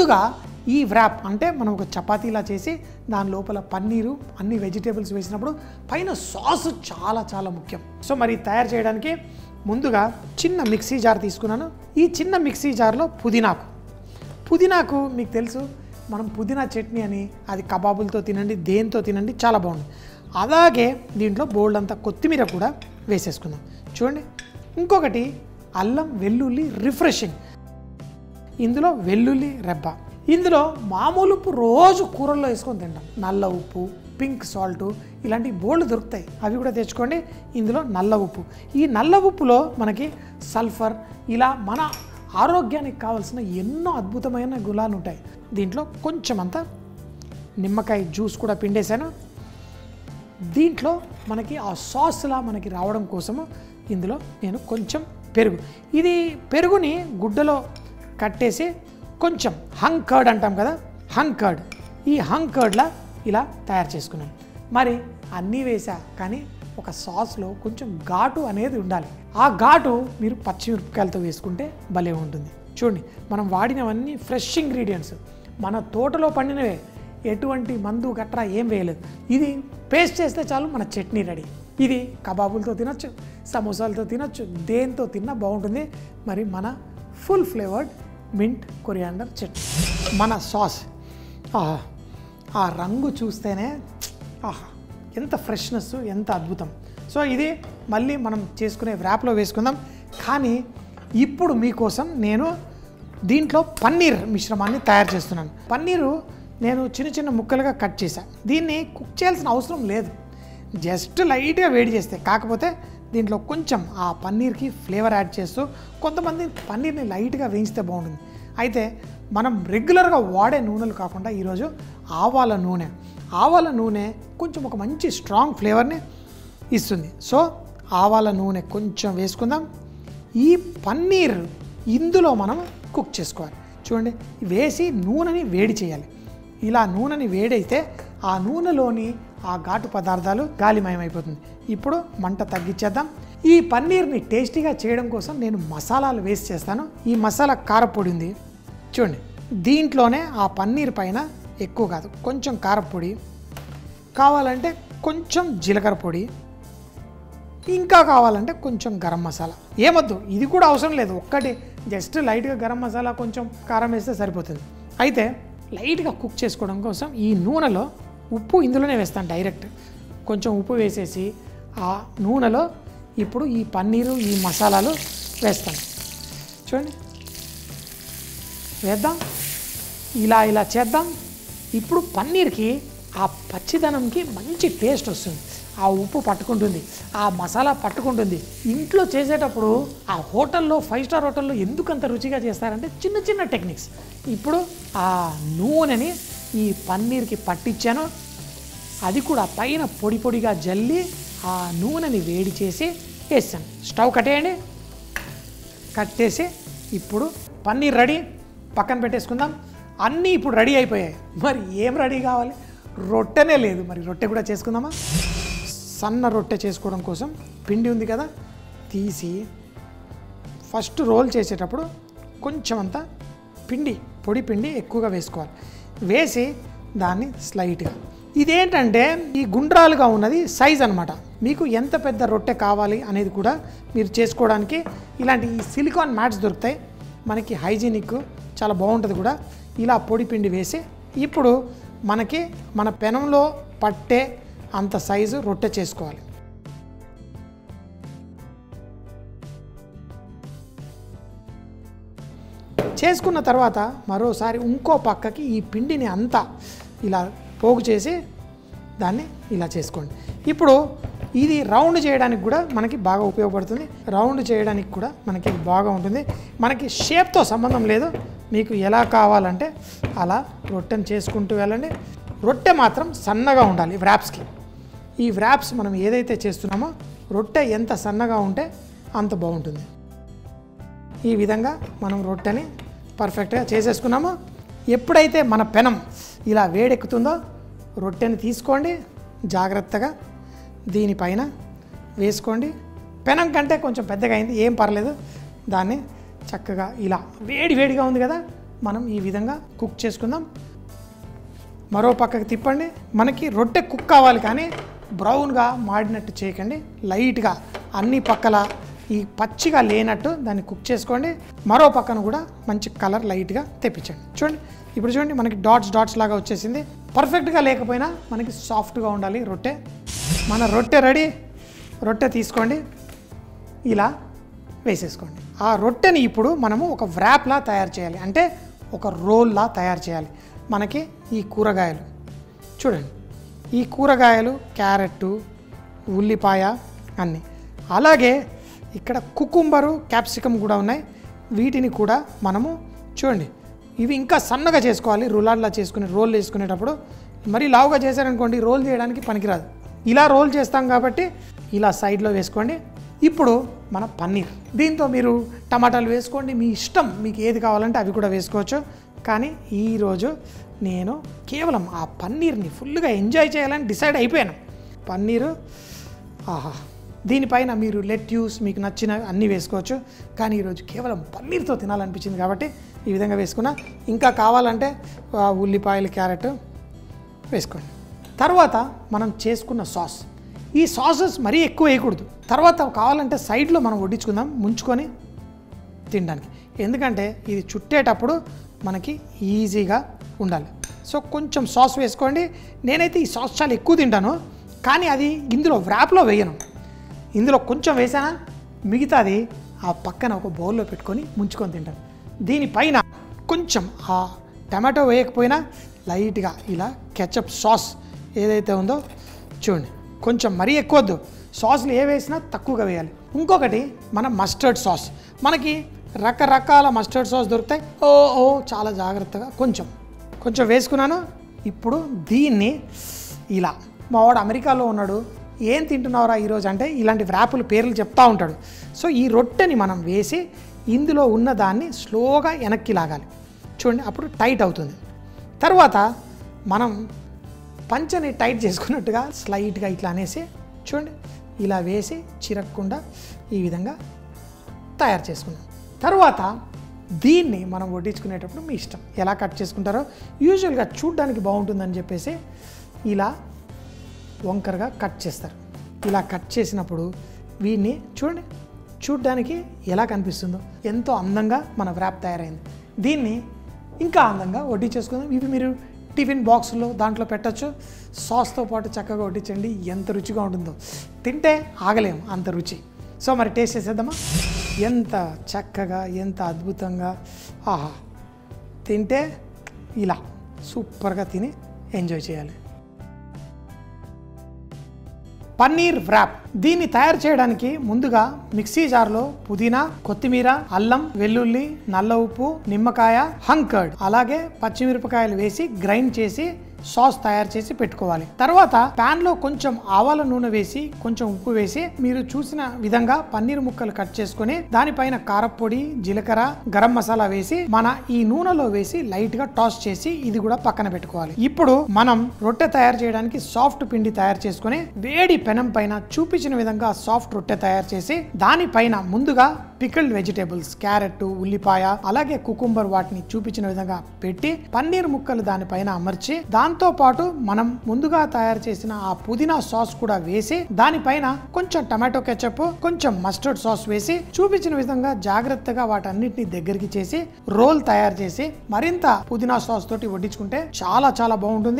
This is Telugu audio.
ముందుగా ఈ వ్రాప్ అంటే మనం ఒక చపాతీలా చేసి దాని లోపల పన్నీరు అన్ని వెజిటేబుల్స్ వేసినప్పుడు పైన సాస్ చాలా చాలా ముఖ్యం. సో మరి తయారు చేయడానికి ముందుగా చిన్న మిక్సీ జార్ తీసుకున్నాను. ఈ చిన్న మిక్సీ జార్లో పుదీనాకు మీకు తెలుసు, మనం పుదీనా చట్నీ అని అది కబాబులతో తినండి, దేంతో తినండి, చాలా బాగుంది. అలాగే దీంట్లో బోల్డ్ అంతా కొత్తిమీర కూడా వేసేసుకుందాం. చూడండి, ఇంకొకటి అల్లం వెల్లుల్లి రిఫ్రెషింగ్, ఇందులో వెల్లుల్లి రెబ్బ. ఇందులో మామూలు ఉప్పు రోజు కూరల్లో వేసుకొని తింటాం, నల్ల ఉప్పు, పింక్ సాల్ట్ ఇలాంటి బోల్డ్ దొరుకుతాయి, అవి కూడా తెచ్చుకోండి. ఇందులో నల్ల ఉప్పు, ఈ నల్ల ఉప్పులో మనకి సల్ఫర్, ఇలా మన ఆరోగ్యానికి కావాల్సిన ఎన్నో అద్భుతమైన గుణాలు ఉంటాయి. దీంట్లో కొంచెం అంతా నిమ్మకాయ జ్యూస్ కూడా పిండేశాను. దీంట్లో మనకి ఆ సాస్లా మనకి రావడం కోసము ఇందులో నేను కొంచెం ఇది పెరుగుని గుడ్డలో కట్టేసి కొంచెం హంగ్ కర్డ్ అంటాం కదా, ఈ హంగ్ కర్డ్లా ఇలా తయారు చేసుకున్నాను. మరి అన్నీ వేసా, కానీ ఒక సాస్లో కొంచెం ఘాటు అనేది ఉండాలి. ఆ ఘాటు మీరు పచ్చిమిరపకాయలతో వేసుకుంటే భలే ఉంటుంది. చూడండి, మనం వాడినవన్నీ ఫ్రెష్ ఇంగ్రీడియంట్స్, మన తోటలో పండినవే, ఎటువంటి మందు గట్రా ఏం వేయలేదు. ఇది పేస్ట్ చేస్తే చాలు మన చట్నీ రెడీ. ఇది కబాబులతో తినొచ్చు, సమోసాలతో తినొచ్చు, దేంతో తిన్నా బాగుంటుంది. మరి మన full flavoured mint coriander chutney, మన సాస్, ఆ రంగు చూస్తేనే ఎంత ఫ్రెష్నెస్, ఎంత అద్భుతం. సో ఇది మళ్ళీ మనం చేసుకునే వ్రాప్లో వేసుకుందాం. కానీ ఇప్పుడు మీకోసం నేను దీంట్లో పన్నీర్ మిశ్రమాన్ని తయారు చేస్తున్నాను. పన్నీరు నేను చిన్న చిన్న ముక్కలుగా కట్ చేశాను. దీన్ని కుక్ చేయాల్సిన అవసరం లేదు, జస్ట్ లైట్గా వేడి చేస్తే. కాకపోతే దీంట్లో కొంచెం ఆ పన్నీర్కి ఫ్లేవర్ యాడ్ చేస్తూ, కొంతమంది పన్నీర్ని లైట్గా వేయిస్తే బాగుంటుంది. అయితే మనం రెగ్యులర్గా వాడే నూనెలు కాకుండా ఈరోజు ఆవాల నూనె కొంచెం ఒక మంచి స్ట్రాంగ్ ఫ్లేవర్ని ఇస్తుంది. సో ఆవాల నూనె కొంచెం వేసుకుందాం. ఈ పన్నీర్ ఇందులో మనం కుక్ చేసుకోవాలి. చూడండి, వేసి నూనెని వేడి చేయాలి. ఇలా నూనెని వేడైతే ఆ నూనెలోని ఆ ఘాటు పదార్థాలు గాలిమయమైపోతుంది. ఇప్పుడు మంట తగ్గించేద్దాం. ఈ పన్నీర్ని టేస్టీగా చేయడం కోసం నేను మసాలాలు వేసి చేస్తాను. ఈ మసాలా కారపొడి ఉంది చూడండి, దీంట్లోనే ఆ పన్నీర్ పైన ఎక్కువ కాదు, కొంచెం కారపొడి, కావాలంటే కొంచెం జీలకర్ర పొడి, ఇంకా కావాలంటే కొంచెం గరం మసాలా. ఏమొద్దు, ఇది కూడా అవసరం లేదు, ఒక్కటి జస్ట్ లైట్గా గరం మసాలా కొంచెం కారం వేస్తే సరిపోతుంది. అయితే లైట్గా కుక్ చేసుకోవడం కోసం ఈ నూనెలో ఉప్పు ఇందులోనే వేస్తాను డైరెక్ట్. కొంచెం ఉప్పు వేసేసి ఆ నూనెలో ఇప్పుడు ఈ పన్నీరు, ఈ మసాలాలు వేస్తాను. చూడండి, వేద్దాం, ఇలా చేద్దాం. ఇప్పుడు పన్నీర్కి ఆ పచ్చిదనంకి మంచి టేస్ట్ వస్తుంది. ఆ ఉప్పు పట్టుకుంటుంది, ఆ మసాలా పట్టుకుంటుంది. ఇంట్లో చేసేటప్పుడు ఆ హోటల్లో, 5 స్టార్ హోటల్లో ఎందుకు అంత రుచిగా చేస్తారంటే చిన్న చిన్న టెక్నిక్స్. ఇప్పుడు ఆ నూనెని ఈ పన్నీర్కి పట్టించాను, అది కూడా పైన పొడి పొడిగా జల్లి ఆ నూనెని వేడి చేసి వేసాను. స్టవ్ కట్టేయండి, కట్టేసి ఇప్పుడు పన్నీర్ రెడీ, పక్కన పెట్టేసుకుందాం. అన్నీ ఇప్పుడు రెడీ అయిపోయాయి. మరి ఏం రెడీ కావాలి? రొట్టెనే లేదు, మరి రొట్టె కూడా చేసుకుందామా? సన్న రొట్టె చేసుకోవడం కోసం పిండి ఉంది కదా, తీసి ఫస్ట్ రోల్ చేసేటప్పుడు కొంచెం అంతా పొడి పిండి ఎక్కువగా వేసుకోవాలి. వేసి దాన్ని స్లైట్గా, ఇదేంటంటే ఈ గుండ్రాలుగా ఉన్నది సైజ్ అనమాట. మీకు ఎంత పెద్ద రొట్టె కావాలి అనేది కూడా మీరు చేసుకోవడానికి ఇలాంటి ఈ సిలికాన్ మ్యాట్స్ దొరుకుతాయి, మనకి హైజీనిక్, చాలా బాగుంటుంది కూడా. ఇలా పొడి పిండి వేసి ఇప్పుడు మనకి మన పెనంలో పట్టే అంత సైజు రొట్టె చేసుకోవాలి. చేసుకున్న తర్వాత మరోసారి ఇంకో పక్కకి ఈ పిండిని అంతా ఇలా పోగు చేసి దాన్ని ఇలా చేసుకోండి. ఇప్పుడు ఇది రౌండ్ చేయడానికి కూడా మనకి బాగా ఉపయోగపడుతుంది, రౌండ్ చేయడానికి కూడా మనకి బాగా ఉంటుంది. మనకి షేప్తో సంబంధం లేదు, మీకు ఎలా కావాలంటే అలా రొట్టెని చేసుకుంటూ వెళ్ళండి. రొట్టె మాత్రం సన్నగా ఉండాలి వ్రాప్స్కి. ఈ వ్రాప్స్ మనం ఏదైతే చేస్తున్నామో రొట్టె ఎంత సన్నగా ఉంటే అంత బాగుంటుంది. ఈ విధంగా మనం రొట్టెని పర్ఫెక్ట్గా చేసేసుకున్నామో, ఎప్పుడైతే మన పెనం ఇలా వేడెక్కుతుందో రొట్టెని తీసుకోండి, జాగ్రత్తగా దీనిపైన వేసుకోండి. పెనం కంటే కొంచెం పెద్దగా అయింది, ఏం పర్లేదు. దాన్ని చక్కగా ఇలా వేడిగా ఉంది కదా, మనం ఈ విధంగా కుక్ చేసుకుందాం. మరో పక్కకి తిప్పండి. మనకి రొట్టె కుక్ కావాలి కానీ బ్రౌన్గా మాడినట్టు చేయకండి. లైట్గా అన్ని పక్కల ఈ పచ్చిగా లేనట్టు దాన్ని కుక్ చేసుకోండి. మరో పక్కన కూడా మంచి కలర్ లైట్గా తెప్పించండి. చూడండి, ఇప్పుడు చూడండి మనకి డాట్స్ లాగా వచ్చేసింది. పర్ఫెక్ట్గా లేకపోయినా మనకి సాఫ్ట్గా ఉండాలి రొట్టె. మన రొట్టె రెడీ. రొట్టె తీసుకోండి, ఇలా వేసేసుకోండి. ఆ రొట్టెని ఇప్పుడు మనము ఒక వ్రాప్లా తయారు చేయాలి, అంటే ఒక రోల్లా తయారు చేయాలి. మనకి ఈ కూరగాయలు చూడండి, ఈ కూరగాయలు క్యారెట్టు, ఉల్లిపాయ అన్నీ, అలాగే ఇక్కడ కుకుంబరు, క్యాప్సికమ్ కూడా ఉన్నాయి. వీటిని కూడా మనము చూడండి ఇవి ఇంకా సన్నగా చేసుకోవాలి. రులాడ్లా రోల్ చేసుకునేటప్పుడు మరి లావుగా చేశారనుకోండి రోల్ చేయడానికి పనికిరాదు. ఇలా రోల్ చేస్తాం కాబట్టి ఇలా సైడ్లో వేసుకోండి. ఇప్పుడు మన పన్నీర్, దీంతో మీరు టమాటాలు వేసుకోండి, మీ ఇష్టం, మీకు ఏది కావాలంటే అవి కూడా వేసుకోవచ్చు. కానీ ఈరోజు నేను కేవలం ఆ పన్నీర్ని ఫుల్గా ఎంజాయ్ చేయాలని డిసైడ్ అయిపోయాను. పన్నీరు ఆహా, దీనిపైన మీరు లెట్యూస్ మీకు నచ్చిన అన్నీ వేసుకోవచ్చు. కానీ ఈరోజు కేవలం పన్నీర్తో తినాలనిపించింది కాబట్టి ఈ విధంగా వేసుకున్నా. ఇంకా కావాలంటే ఉల్లిపాయలు, క్యారెట్ వేసుకోండి. తర్వాత మనం చేసుకున్న సాస్, ఈ సాసెస్ మరీ ఎక్కువ వేయకూడదు. తర్వాత కావాలంటే సైడ్లో మనం వడ్డించుకుందాం ముంచుకొని తినడానికి, ఎందుకంటే ఇది చుట్టేటప్పుడు మనకి ఈజీగా ఉండాలి. సో కొంచెం సాస్ వేసుకోండి. నేనైతే ఈ సాస్ చాలా ఎక్కువ తింటాను, కానీ అది ఇందులో వ్రాప్లో వేయను. ఇందులో కొంచెం వేసానా, మిగతాది ఆ పక్కన ఒక బౌల్లో పెట్టుకొని ముంచుకొని తింటాను. దీనిపైన కొంచెం ఆ టమాటో వేయకపోయినా లైట్గా ఇలా కెచప్ సాస్ ఏదైతే ఉందో చూడండి, కొంచెం మరీ ఎక్కువ వద్దు. సాస్లు ఏ వేసినా తక్కువగా వేయాలి. ఇంకొకటి మన మస్టర్డ్ సాస్, మనకి రకరకాల మస్టర్డ్ సాస్ దొరుకుతాయి. చాలా జాగ్రత్తగా కొంచెం వేసుకున్నాను. ఇప్పుడు దీన్ని ఇలా, మా వాడు అమెరికాలో ఉన్నాడు, ఏం తింటున్నావురా ఈరోజు అంటే ఇలాంటి వ్రాపుల పేర్లు చెప్తా ఉంటాడు. సో ఈ రొట్టెని మనం వేసి ఇందులో ఉన్న దాన్ని స్లోగా వెనక్కి లాగాలి. చూడండి, అప్పుడు టైట్ అవుతుంది. తర్వాత మనం పంచని టైట్ చేసుకున్నట్టుగా స్లైట్గా ఇట్లా అనేసి చూడండి, ఇలా వేసి చిరక్కుండా ఈ విధంగా తయారు చేసుకున్నాం. తర్వాత దీన్ని మనం వడ్డించుకునేటప్పుడు మీ ఇష్టం ఎలా కట్ చేసుకుంటారో. యూజువల్గా చూడ్డానికి బాగుంటుందని చెప్పేసి ఇలా వంకరగా కట్ చేస్తారు. ఇలా కట్ చేసినప్పుడు వీడిని చూడండి, చూడ్డానికి ఎలా కనిపిస్తుందో, ఎంతో అందంగా మన వ్రాప్ తయారైంది. దీన్ని ఇంకా అందంగా వడ్డించేసుకుందాం. ఇవి మీరు టిఫిన్ బాక్స్లో దాంట్లో పెట్టచ్చు. సాస్తో పాటు చక్కగా వడ్డించండి, ఎంత రుచిగా ఉంటుందో, తింటే ఆగలేము అంత రుచి. సో మరి టేస్ట్ చేసేద్దామా? ఎంత చక్కగా, ఎంత అద్భుతంగా, ఆహా, తింటే ఇలా సూపర్గా తిని ఎంజాయ్ చేయాలి. పన్నీర్ వ్రాప్, దీన్ని తయారు చేయడానికి ముందుగా మిక్సీ జార్లో పుదీనా, కొత్తిమీర, అల్లం, వెల్లుల్లి, నల్ల ఉప్పు, నిమ్మకాయ, హంగ్ కర్డ్, అలాగే పచ్చిమిరపకాయలు వేసి గ్రైండ్ చేసి సాస్ తయారు చేసి పెట్టుకోవాలి. తర్వాత పాన్ లో కొంచెం ఆవాల నూనె వేసి కొంచెం ఉప్పు వేసి మీరు చూసిన విధంగా పన్నీర్ ముక్కలు కట్ చేసుకొని దానిపైన కారపొడి, జీలకర్ర, గరం మసాలా వేసి మన ఈ నూనెలో వేసి లైట్ గా టాస్ చేసి ఇది కూడా పక్కన పెట్టుకోవాలి. ఇప్పుడు మనం రొట్టె తయారు చేయడానికి సాఫ్ట్ పిండి తయారు చేసుకొని వేడి పెనం పైన చూపించిన విధంగా సాఫ్ట్ రొట్టె తయారు చేసి దానిపైన ముందుగా పికిల్డ్ వెజిటేబుల్స్, క్యారెట్, ఉల్లిపాయ, అలాగే కుకుంబర్ వాటిని చూపించిన విధంగా పెట్టి పన్నీర్ ముక్కలు దానిపైన అమర్చి దాంతో పాటు మనం ముందుగా తయారు చేసిన ఆ పుదీనా సాస్ కూడా వేసి దానిపైన కొంచెం టమాటో కెచప్, కొంచెం మస్టర్డ్ సాస్ వేసి చూపించిన విధంగా జాగ్రత్తగా వాటన్నిటిని దగ్గరికి చేసి రోల్ తయారు చేసి మరింత పుదీనా సాస్ తోటి వడ్డించుకుంటే చాలా చాలా బాగుంటుంది.